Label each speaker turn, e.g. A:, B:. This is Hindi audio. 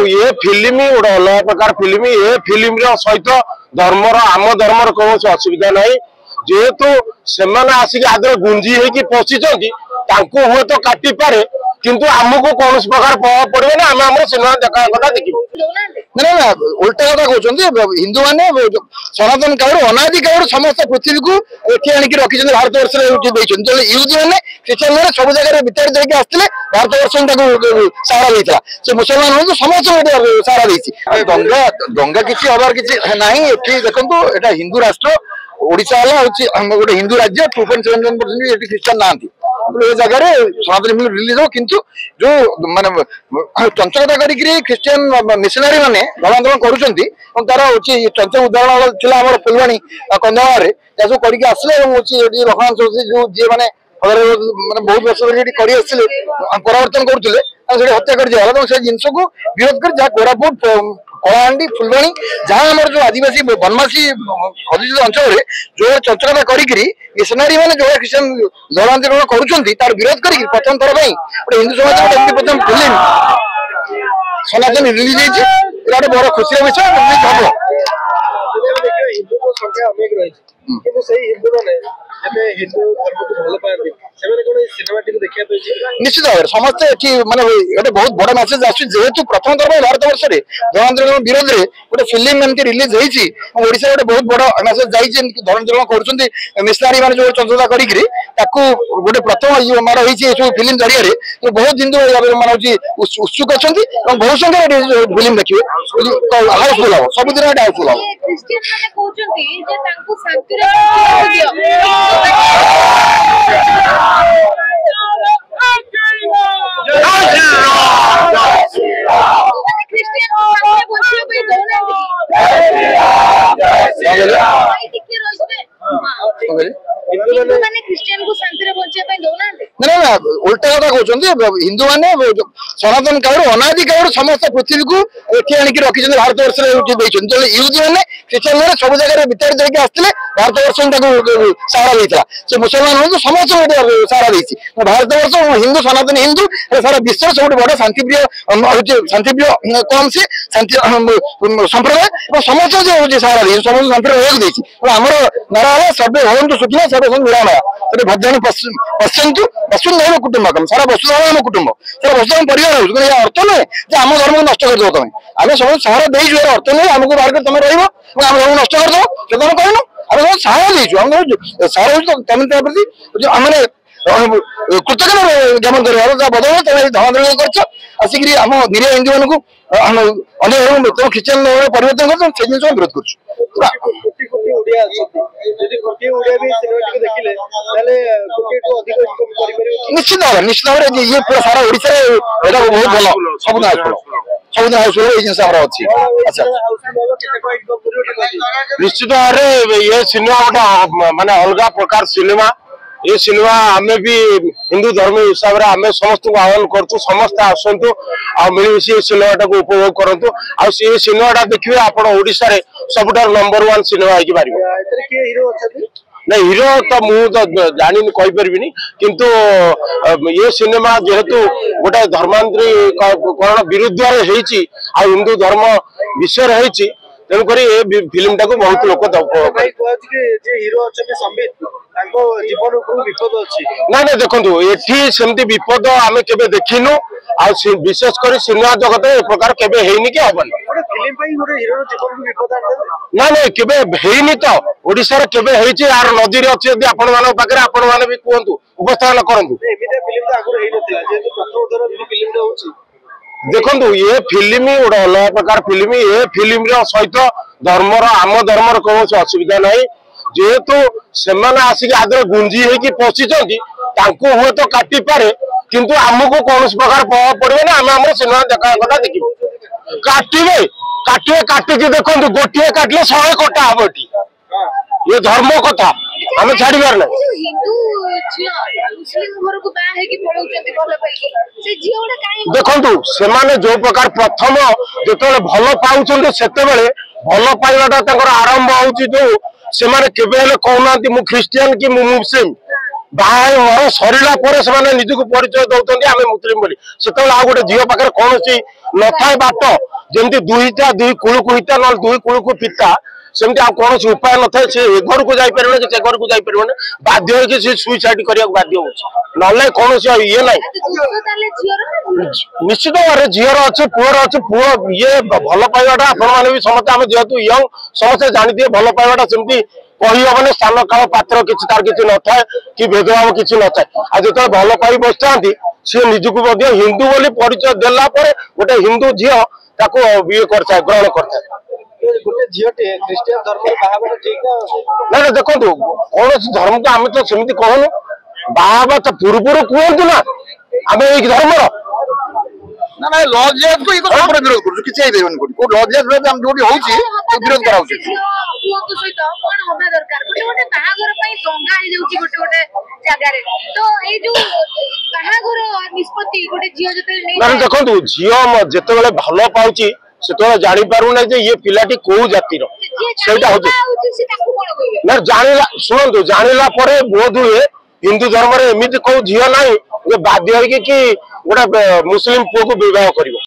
A: ये फिल्म गोटे अलग प्रकार फिल्म ये फिल्म सहित धर्मर आम धर्मर कौन असुविधा ना जेहेतु से आसिक आदर गुंजी होगी पशिंट हुए तो काटी पारे किंतु आमको कौन प्रकार प्रभाव पड़े ना आम सिनेमा देखा देखिए ना ना उल्टा कथा कहते हिंदू मैंने सनातन काल अनादि काल समस्त पृथ्वी को ये आणिक रखी भारत वर्ष यूथ मैंने ख्रीस्टान मैंने सब जगह विचार देके आसते भारत वर्ष सहारा देता से मुसलमान हूँ समस्त सहारा देती दंगा दंगा किसी हबार किसी ना देखो यहाँ हिंदू राष्ट्र ओडिशा गोटे हिंदू राज्य 2.7% ख्रीस्टान ना जगह सनातन रिलीज हो किंतु जो माने चंचलता करी ख्रीस्टान मिशनरी माने धर्मांतरण करुँच तार हूँ चंचल उदाहरण था फुलवाणी कंधमाल सब करके आसले रघुनाथ जो जी मैंने बहुत वर्ष परिवर्तन करुले हत्या कर जिनस को विरोध कर जहाँ कोरापुट कलाहांडी फुलवाणी जहाँ आम जो आदिवासी बनवासी अधिष्ठित अंचल जो चंचलता करी मिशनरी मैंने जो ख्रीस्टान धर्मांतरण कर विरोध कर प्रथम थर गोटे हिंदू समाज गोटे प्रथम फिल्म सनातन रिलीज होती बड़ खुशी विषय हम निश्चित भाव समस्ते माने गोटे बहुत बड़ मेसेज जेहेतु प्रथम थर भारत वर्ष में धर्मांतरण विरोध में गोटे फिल्म एमती रिलीज होती गोटे बहुत बड़ मेसेज जाइए धर्मांतरण कर मिशनरी मैंने जो चंचलता गोटे प्रथम मार हो फिल्म जरिए बहुत हिंदू मान उत्सुक अच्छा बहुत संख्या फिल्म देखिए हाउसफुल हम सबुदिन हाउसफुल हम ना ना उल्टा कथा कहते हिंदू मैंने सनातन काल अनादि काल समस्त पृथ्वी को ये आणिक रखी भारत वर्ष यूथ मैंने ख्रीस्टान मैंने सब जगह विचार देके आसते भारत वर्ष सहारा देता से मुसलमान हूँ समस्त सहारा देती भारत वर्ष हिंदू सनातन हिंदू सारा विश्व सब बड़ शांतिप्रिय कम से शांति संप्रदाय समस्त जो सहारा दी समस्त शांति देती आम नारा सर्वे भवन्तु सुखिनः सर्वे सन्तु निरामयाः भद्राणि पश्यन्तु वसुधैव कुटुम्बकम् सारा वसुधैव कुटुंब सारा वसुधैव परिवार अर्थ नुहे आम धर्म को नष्ट कर तुम आम सब सहारा देर अर्थ नुहे आमको बाहर तुम रहा आम धर्म नष्ट कर दो तुम कहन आम सब सहारा देचु आम सहारा तुम प्रति आम कृतज्ञ ज्ञापन कर बदल तुम धर्मांतरण कर आसिक आम निरीह हिंदू मान तुम ख्रीस्टान परिवर्तन कर से जिन विरोध कर निश्चित भाव ये पूरा सारा ओडिशा बहुत भल सब सबुदिन हाउसफुल जिन अच्छी अच्छा निश्चित भाव ये सिनेमा गोटे माने अलग प्रकार सिनेमा ये सिनेमा आम भी हिंदू धर्म हिसाब से आम समस्त को आह्वान करूँ समस्त आसतु मिलमिशी सिनेमा को उपभोग करूँ आ सिनेमा देखिए आपड़ा सबुठ नंबर 1 सिनेमा हो ना हीरो तो मुझे जानी कहीपरि किंतु ये सिनेमा जेहेतु गोटे धर्मांतरीकरण विरुद्ध हिंदू धर्म विषय होती तेणुक फिल्म टाक बहुत लोक ना ना देखो ये सेमती विपद आम के देखिनु विशेषकर सिनेमा जगत ए प्रकार केबे हेनी कि हबन ना ना केबे हेनी तो ओडिसा रे केबे हेची यार नदी रे अछि यदि आपण माने पाखरे आपण माने भी कहंतु उपस्थापन करंतु देखो ये फिल्म गोटे अलग प्रकार फिल्म ये फिल्म सहित धर्मर आम धर्मर कौन असुविधा ना जेहेतु से आसिक आदर गुंजी होगी पशिंट हुए तो काटी पारे किंतु आमको कौन प्रकार प्रभाव पड़े ना आम सिनेमा देखा देखिए काटे काटे काटिकी देखो गोटे काटिले 100 कटा हम ये धर्म कथा आम छाड़बार ना देखु से जो प्रकार प्रथम जो भल पाँच से भल पाइबाटा आरंभ हो कहना मु ख्रीस्टियन कि मुस्लिम बाहर सरला निजक परिचय दौरान आम मुस्लिम बोली से गोटे झील पाखे कौन न था बाट जमी दुईटा दुई कूल को हिता ना दुई कूल को पिता सेमती आ कौन उपाय न था से घर को जापर कि से घर को जापर बाध्य हो सुइसाइड करने बाध्य हो कौन ये ना निश्चित भाव में झीर अच्छे पुअर अच्छे पुओ ये भल पाइबाटा आपण भी समस्त आम जेहतु यंग समस्ते जानी भल पाइबाटा सेमती कहीहबन स्थान काल पात्र किसी तार किसी न था कि भेदभाव किसी न था आ जो भल पाई बसता सी निजुक हिंदू बोली परिचय देला गोटे हिंदू झील ये करता ग्रहण करता ना देखो कौन धर्म को आम तो सेमती कहूनु बाबा तो पूर्व कहतु ना आम एक धर्मर
B: ना ना लॉजेस को इको संपूर्ण विरोध करू किछि आइ देबन को लॉजेस विरोध हम जोडी होउची तो विरोध कराउ छी
C: पुओ को सहित कोन होबा दरकार गोटे गोटे बाहागर पई दंगा हे जाउची गोटे गोटे जगह रे तो ए जो बाहागर निष्पत्ति गोटे जियो जते नै
A: ना देखंतु जियो जते बेले भलो पाउची सेतो जानि पारु नै जे ये पिलाटी को जाति रो सेटा होची
C: से ताकू कोन कहबे
A: ना जानिला सुनंतु जानिला परे बोध हुए हिंदू धर्म रे एमिति को झियो नाही जे बाध्य होई कि गोटे मुस्लिम पुओ को विवाह करिवो।